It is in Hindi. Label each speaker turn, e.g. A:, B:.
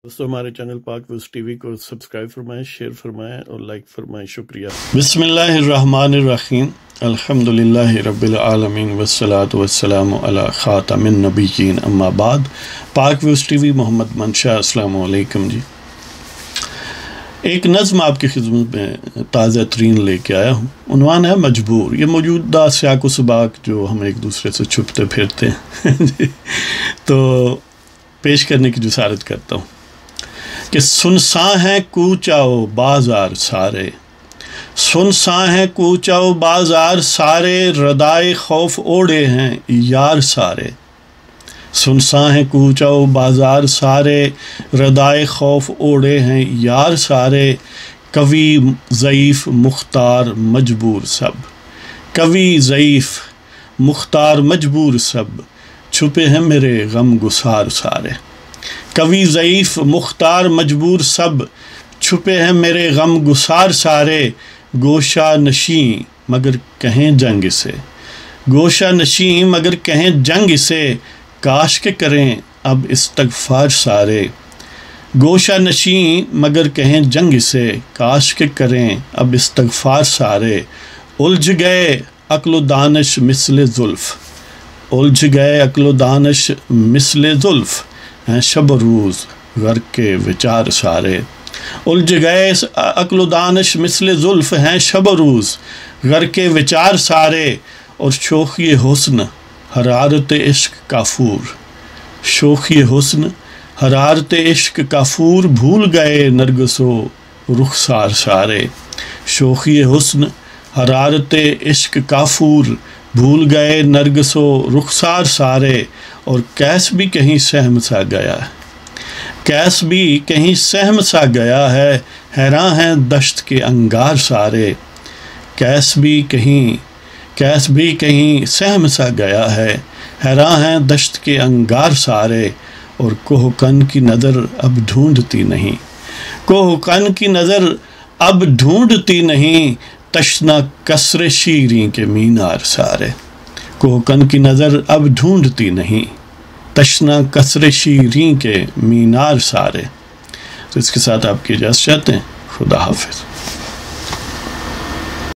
A: दोस्तों हमारे चैनल पाक व्यूज़ टीवी को सब्सक्राइब फरमाएं, शेयर फरमाएं और लाइक फरमाएं। शुक्रिया। बिस्मिल्लाहिर्रहमानिर्रहीम। अल्हम्दुलिल्लाहि रब्बिल आलमीन वस्सलातु वस्सलामु अला खातमिन नबिय्यीन अम्मा बाद। पाक व्यूज़ टीवी मोहम्मद मंशा, अस्सलामु अलैकुम जी। एक नज़्म आपकी खिदमत में ताज़ा तरीन लेके आया हूँ। उन्वान है मजबूर। ये मौजूदा सियाक़ सबाक जो हम एक दूसरे से छुपते फिरते हैं तो पेश करने की जुसारत करता हूँ कि सुनसान है कूचाओ बाज़ार सारे, सुनसान है कूचाओ बाज़ार सारे, रदाए खौफ ओढ़े हैं यार सारे। सुनसान है कूचाओ बाज़ार सारे, रदाए खौफ ओढ़े हैं यार सारे। कवि ज़ईफ़ मुख्तार मजबूर सब, कवि ज़ईफ़ मुख्तार मजबूर सब, छुपे हैं मेरे गम गुसार सारे। कवि ज़ईफ़ मुख्तार मजबूर सब, छुपे हैं मेरे गम गुसार सारे। गोशा नशीं मगर कहें जंग से, गोशा नशीं मगर कहें जंग से, काश के करें अब इस्तग़फ़ार सारे। गोशा नशीं मगर कहें जंग से, काश के करें अब इस्तग़फ़ार सारे। उलझ गए अक्ल दानिश मिस्ले ज़ुल्फ़, उलझ गए अक्ल दानिश मिस्ले ज़ुल्फ़, हैं शब रोज़ घर के विचार सारे। उलझ गए अक्ल दानिश मिस्ले ज़ुल्फ़, हैं शब रोज़ घर के विचार सारे। और शोख़ी हुस्न हरारत इश्क काफूर, शोख़ी हुस्न हरारत इश्क काफूर, भूल गए नरगिसो रुखसार सारे। शोख़ी हुस्न हरारत इश्क काफूर, भूल गए नरगिसो रुखसार सारे। और कैस भी कहीं सहम सा गया है, कैस भी कहीं सहम सा गया है, हैरान हैं दश्त के अंगार सारे। कैस भी कहीं सहम सा गया है, हैरान हैं दश्त के अंगार सारे। और कोहकन की नज़र अब ढूंढती नहीं, कोहकन की नज़र अब ढूंढती नहीं, तशना कसरे शीरीं के मीनार सारे। कोहकन की नज़र अब ढूंढती नहीं, तशना कसरे शीरीं के मीनार सारे। तो इसके साथ आपकी इजाज़त चाहते हैं। खुदा हाफिज़।